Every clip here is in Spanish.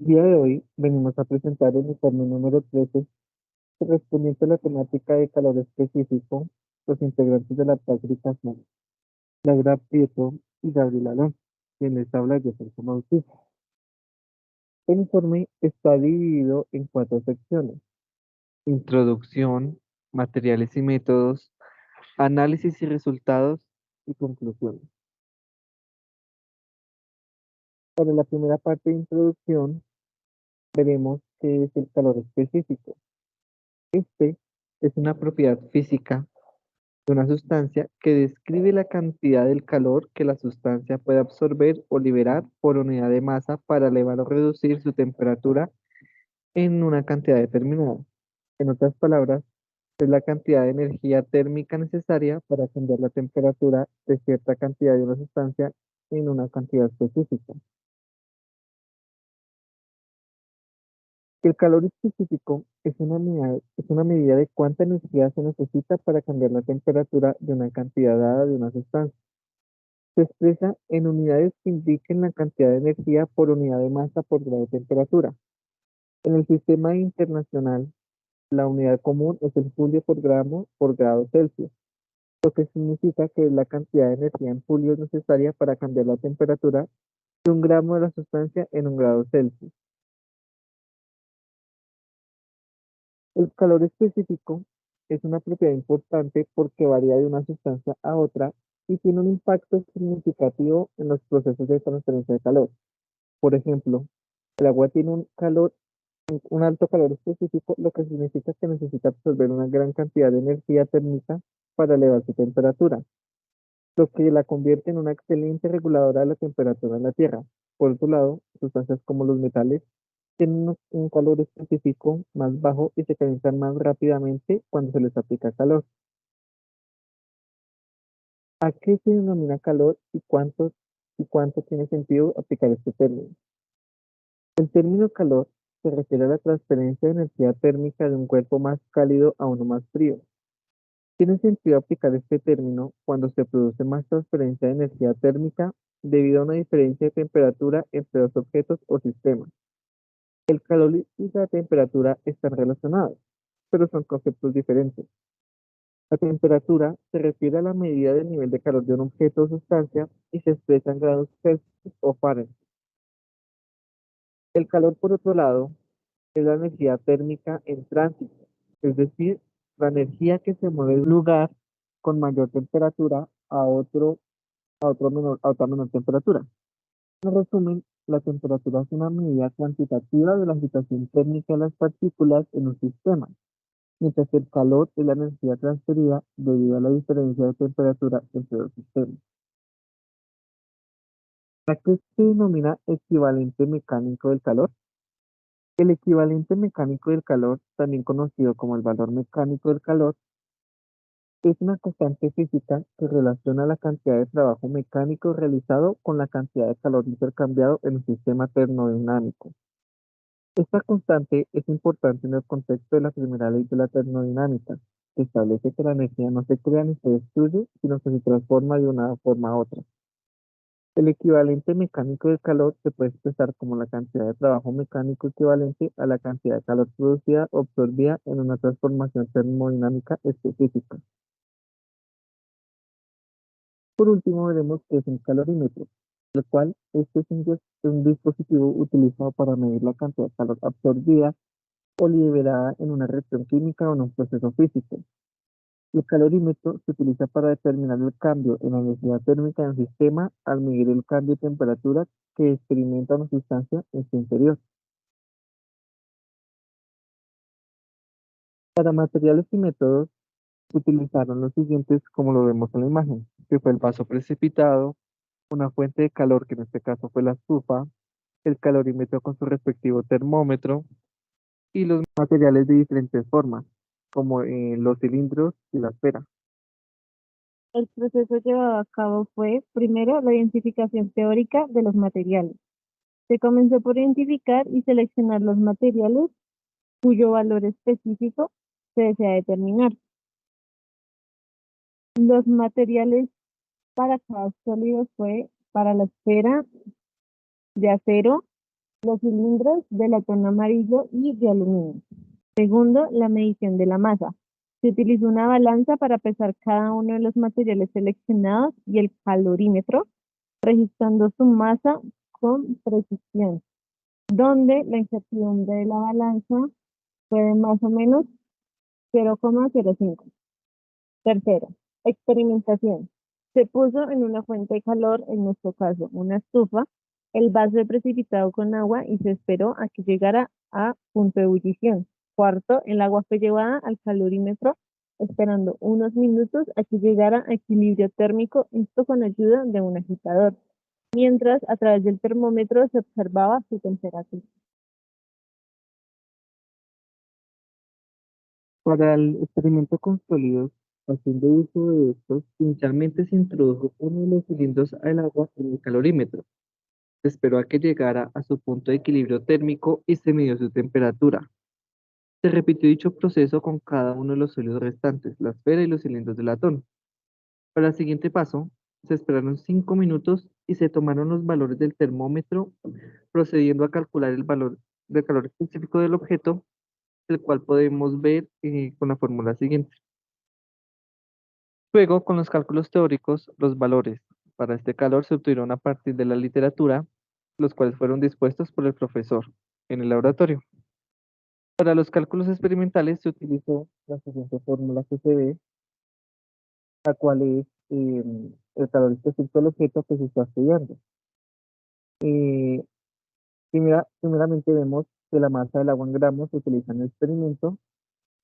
El día de hoy venimos a presentar el informe número 13 correspondiente a la temática de calor específico, los integrantes de la práctica son Laura Prieto y Gabriel Alonso, quien les habla yo soy como Bautista. El informe está dividido en cuatro secciones: introducción, materiales y métodos, análisis y resultados y conclusiones. Para la primera parte de introducción, veremos qué es el calor específico. Este es una propiedad física de una sustancia que describe la cantidad del calor que la sustancia puede absorber o liberar por unidad de masa para elevar o reducir su temperatura en una cantidad determinada. En otras palabras, es la cantidad de energía térmica necesaria para cambiar la temperatura de cierta cantidad de una sustancia en una cantidad específica. El calor específico es una medida de cuánta energía se necesita para cambiar la temperatura de una cantidad dada de una sustancia. Se expresa en unidades que indiquen la cantidad de energía por unidad de masa por grado de temperatura. En el sistema internacional, la unidad común es el julio por gramo por grado Celsius, lo que significa que es la cantidad de energía en julios necesaria para cambiar la temperatura de un gramo de la sustancia en un grado Celsius. El calor específico es una propiedad importante porque varía de una sustancia a otra y tiene un impacto significativo en los procesos de transferencia de calor. Por ejemplo, el agua tiene un alto calor específico, lo que significa que necesita absorber una gran cantidad de energía térmica para elevar su temperatura, lo que la convierte en una excelente reguladora de la temperatura en la Tierra. Por otro lado, sustancias como los metales tienen un calor específico más bajo y se calientan más rápidamente cuando se les aplica calor. ¿A qué se denomina calor y cuánto tiene sentido aplicar este término? El término calor se refiere a la transferencia de energía térmica de un cuerpo más cálido a uno más frío. Tiene sentido aplicar este término cuando se produce más transferencia de energía térmica debido a una diferencia de temperatura entre dos objetos o sistemas. El calor y la temperatura están relacionados, pero son conceptos diferentes. La temperatura se refiere a la medida del nivel de calor de un objeto o sustancia y se expresa en grados Celsius o Fahrenheit. El calor, por otro lado, es la energía térmica en tránsito, es decir, la energía que se mueve de un lugar con mayor temperatura a otra menor temperatura. En resumen, la temperatura es una medida cuantitativa de la agitación térmica de las partículas en un sistema, mientras que el calor es la energía transferida debido a la diferencia de temperatura entre los sistemas. ¿A qué se denomina equivalente mecánico del calor? El equivalente mecánico del calor, también conocido como el valor mecánico del calor, es una constante física que relaciona la cantidad de trabajo mecánico realizado con la cantidad de calor intercambiado en un sistema termodinámico. Esta constante es importante en el contexto de la primera ley de la termodinámica, que establece que la energía no se crea ni se destruye, sino que se transforma de una forma a otra. El equivalente mecánico del calor se puede expresar como la cantidad de trabajo mecánico equivalente a la cantidad de calor producida o absorbida en una transformación termodinámica específica. Por último, veremos qué es un calorímetro, el cual este es un dispositivo utilizado para medir la cantidad de calor absorbida o liberada en una reacción química o en un proceso físico. El calorímetro se utiliza para determinar el cambio en la energía térmica del sistema al medir el cambio de temperatura que experimenta una sustancia en su interior. Para materiales y métodos se utilizaron los siguientes como lo vemos en la imagen, que fue el vaso precipitado, una fuente de calor que en este caso fue la estufa, el calorímetro con su respectivo termómetro y los materiales de diferentes formas, como los cilindros y la esfera. El proceso llevado a cabo fue, primero, la identificación teórica de los materiales. Se comenzó por identificar y seleccionar los materiales cuyo valor específico se desea determinar. Los materiales para cada sólido fue para la esfera de acero, Los cilindros de latón amarillo y de aluminio. Segundo, la medición de la masa. Se utilizó una balanza para pesar cada uno de los materiales seleccionados y el calorímetro, registrando su masa con precisión, donde la incertidumbre de la balanza fue de más o menos 0,05. Tercero, experimentación. Se puso en una fuente de calor, en nuestro caso una estufa, el vaso de precipitado con agua y se esperó a que llegara a punto de ebullición. Cuarto, el agua fue llevada al calorímetro, esperando unos minutos a que llegara a equilibrio térmico, esto con ayuda de un agitador, mientras a través del termómetro se observaba su temperatura. Para el experimento con sólidos, haciendo uso de estos, inicialmente se introdujo uno de los cilindros al agua en el calorímetro. Se esperó a que llegara a su punto de equilibrio térmico y se midió su temperatura. Se repitió dicho proceso con cada uno de los sólidos restantes, la esfera y los cilindros de latón. Para el siguiente paso, se esperaron 5 minutos y se tomaron los valores del termómetro, procediendo a calcular el valor del calor específico del objeto, el cual podemos ver con la fórmula siguiente. Luego, con los cálculos teóricos, los valores para este calor se obtuvieron a partir de la literatura, los cuales fueron dispuestos por el profesor en el laboratorio. Para los cálculos experimentales se utilizó la siguiente fórmula que se ve, la cual es el calor específico del objeto que se está estudiando. Eh, primeramente vemos que la masa del agua en gramos se utiliza en el experimento,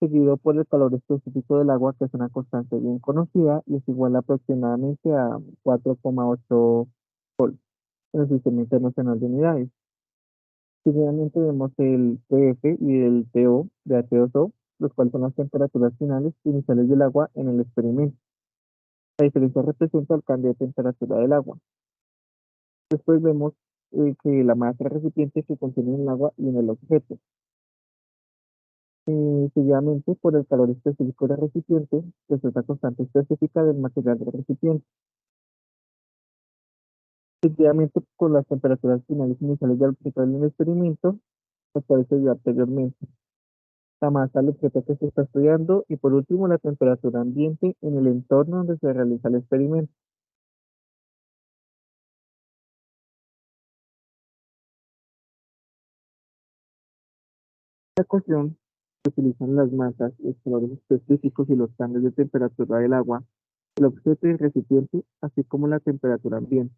seguido por el calor específico del agua, que es una constante bien conocida y es igual aproximadamente a 4,8 en el Sistema Internacional de Unidades. Seguidamente vemos el TF y el TO de H2O, los cuales son las temperaturas finales iniciales del agua en el experimento. La diferencia representa el cambio de temperatura del agua. Después vemos que la masa del recipiente que contiene el agua y en el objeto. Seguidamente, por el calor específico del recipiente, que es la constante específica del material del recipiente. Seguidamente, con las temperaturas finales iniciales del objeto en el experimento, las cuales se dio anteriormente. La masa del objeto que se está estudiando y por último la temperatura ambiente en el entorno donde se realiza el experimento. En esta ecuación se utilizan las masas, los calores específicos y los cambios de temperatura del agua, el objeto y el recipiente, así como la temperatura ambiente.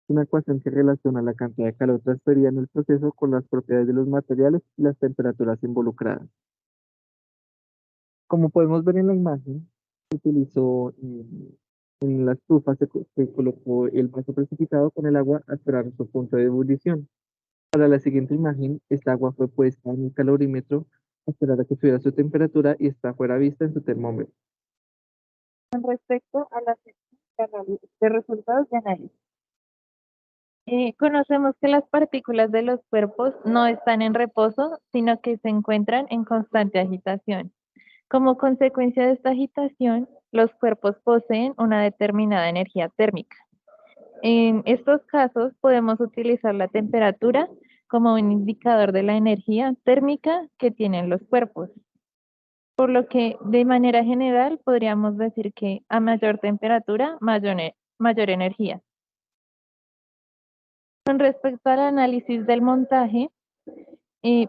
Es una ecuación que relaciona la cantidad de calor transferida en el proceso con las propiedades de los materiales y las temperaturas involucradas. Como podemos ver en la imagen, se utilizó en la estufa, se colocó el vaso precipitado con el agua a esperar su punto de ebullición. Para la siguiente imagen, esta agua fue puesta en el calorímetro a esperar a que subiera su temperatura y está fuera vista en su termómetro. Con respecto a las de resultados de análisis. Conocemos que las partículas de los cuerpos no están en reposo, sino que se encuentran en constante agitación. Como consecuencia de esta agitación, los cuerpos poseen una determinada energía térmica. En estos casos podemos utilizar la temperatura como un indicador de la energía térmica que tienen los cuerpos. Por lo que, de manera general, podríamos decir que a mayor temperatura, mayor energía. Con respecto al análisis del montaje, eh,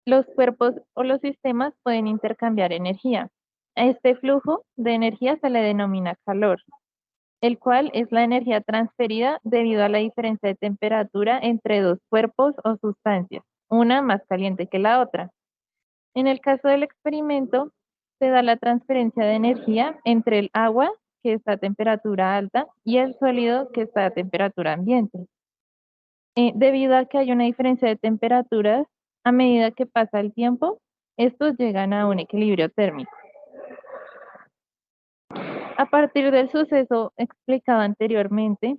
los cuerpos o los sistemas pueden intercambiar energía. A este flujo de energía se le denomina calor, el cual es la energía transferida debido a la diferencia de temperatura entre dos cuerpos o sustancias, una más caliente que la otra. En el caso del experimento, se da la transferencia de energía entre el agua, que está a temperatura alta, y el sólido, que está a temperatura ambiente. Debido a que hay una diferencia de temperaturas, a medida que pasa el tiempo, estos llegan a un equilibrio térmico. A partir del suceso explicado anteriormente,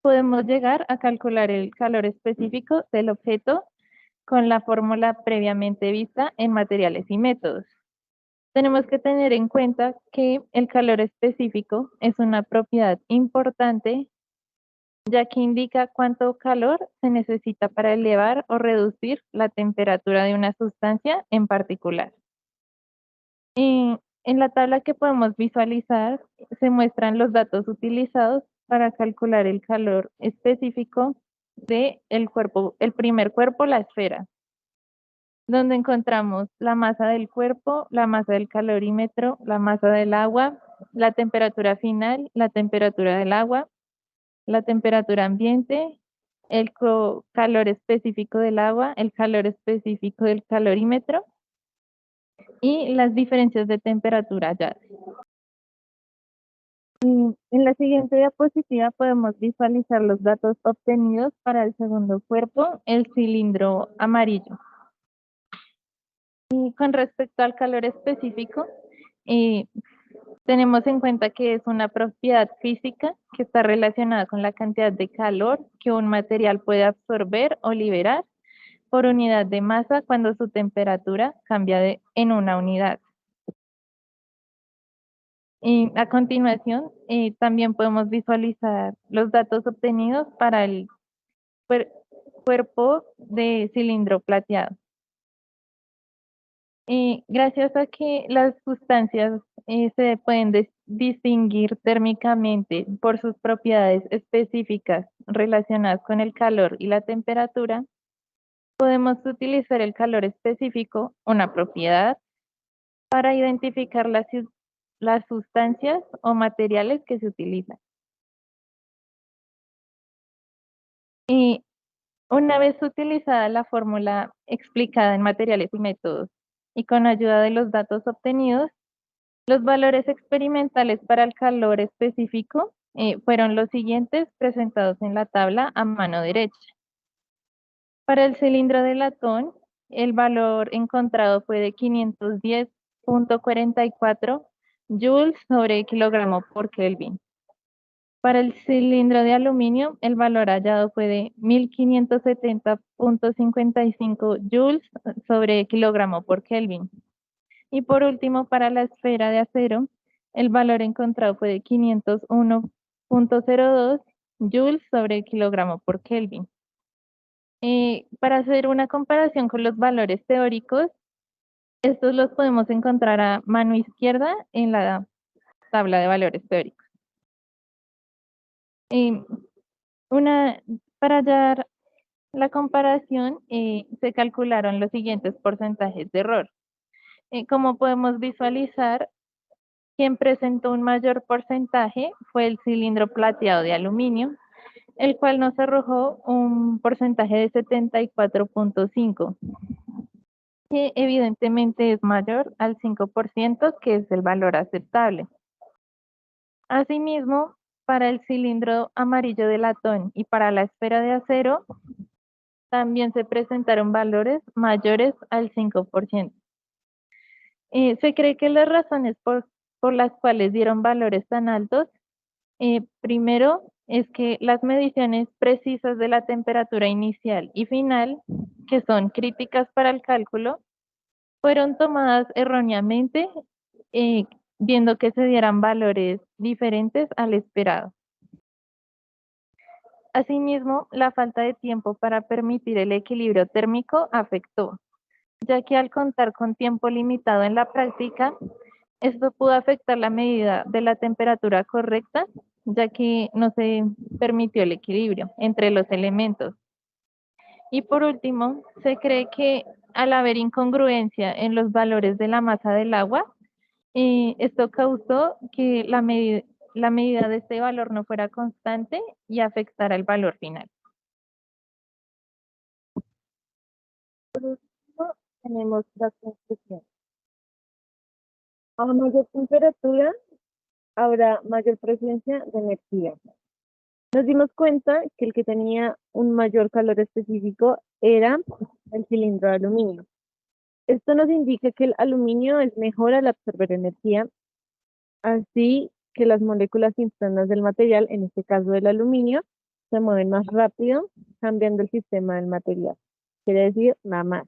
podemos llegar a calcular el calor específico del objeto con la fórmula previamente vista en materiales y métodos. Tenemos que tener en cuenta que el calor específico es una propiedad importante ya que indica cuánto calor se necesita para elevar o reducir la temperatura de una sustancia en particular. En la tabla que podemos visualizar se muestran los datos utilizados para calcular el calor específico de el cuerpo, el primer cuerpo, la esfera, donde encontramos la masa del cuerpo, la masa del calorímetro, la masa del agua, la temperatura final, la temperatura del agua, la temperatura ambiente, el calor específico del agua, el calor específico del calorímetro y las diferencias de temperatura ya. En la siguiente diapositiva podemos visualizar los datos obtenidos para el segundo cuerpo, el cilindro amarillo. Y con respecto al calor específico, eh, tenemos en cuenta que es una propiedad física que está relacionada con la cantidad de calor que un material puede absorber o liberar por unidad de masa cuando su temperatura cambia en una unidad. Y a continuación, también podemos visualizar los datos obtenidos para el cuerpo de cilindro plateado. Gracias a que las sustancias se pueden distinguir térmicamente por sus propiedades específicas relacionadas con el calor y la temperatura, podemos utilizar el calor específico, una propiedad, para identificar las sustancias o materiales que se utilizan. Y una vez utilizada la fórmula explicada en materiales y métodos y con ayuda de los datos obtenidos, los valores experimentales para el calor específico fueron los siguientes presentados en la tabla a mano derecha. Para el cilindro de latón, el valor encontrado fue de 510.44 joules sobre kilogramo por Kelvin. Para el cilindro de aluminio, el valor hallado fue de 1570.55 joules sobre kilogramo por Kelvin. Y por último, para la esfera de acero, el valor encontrado fue de 501.02 joules sobre kilogramo por Kelvin. Para hacer una comparación con los valores teóricos, estos los podemos encontrar a mano izquierda en la tabla de valores teóricos. Eh, para hallar la comparación, se calcularon los siguientes porcentajes de error. Como podemos visualizar, quien presentó un mayor porcentaje fue el cilindro plateado de aluminio, el cual nos arrojó un porcentaje de 74.5, que evidentemente es mayor al 5%, que es el valor aceptable. Asimismo, para el cilindro amarillo de latón y para la esfera de acero, también se presentaron valores mayores al 5%. Se cree que las razones por las cuales dieron valores tan altos, primero es que las mediciones precisas de la temperatura inicial y final, que son críticas para el cálculo, fueron tomadas erróneamente, viendo que se dieran valores diferentes al esperado. Asimismo, la falta de tiempo para permitir el equilibrio térmico afectó, ya que al contar con tiempo limitado en la práctica, esto pudo afectar la medida de la temperatura correcta, ya que no se permitió el equilibrio entre los elementos. Y por último, se cree que al haber incongruencia en los valores de la masa del agua, esto causó que la medida de este valor no fuera constante y afectara el valor final. Por último, tenemos la conclusión. A mayor temperatura habrá mayor presencia de energía. Nos dimos cuenta que el que tenía un mayor calor específico era el cilindro de aluminio. Esto nos indica que el aluminio es mejor al absorber energía, así que las moléculas internas del material, en este caso del aluminio, se mueven más rápido, cambiando el sistema del material. Quiere decir, nada más.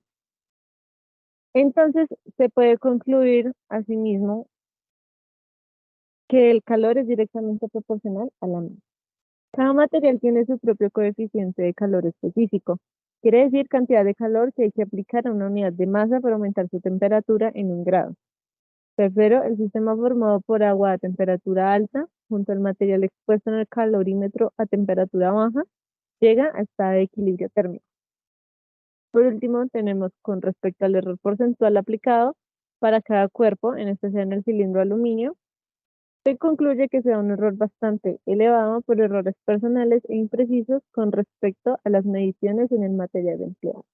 Entonces, se puede concluir asimismo que el calor es directamente proporcional a la masa. Cada material tiene su propio coeficiente de calor específico. Quiere decir cantidad de calor que hay que aplicar a una unidad de masa para aumentar su temperatura en 1 grado. Tercero, el sistema formado por agua a temperatura alta junto al material expuesto en el calorímetro a temperatura baja llega a estado de equilibrio térmico. Por último, tenemos con respecto al error porcentual aplicado para cada cuerpo, en especial en el cilindro de aluminio, se concluye que sea un error bastante elevado por errores personales e imprecisos con respecto a las mediciones en el material empleado.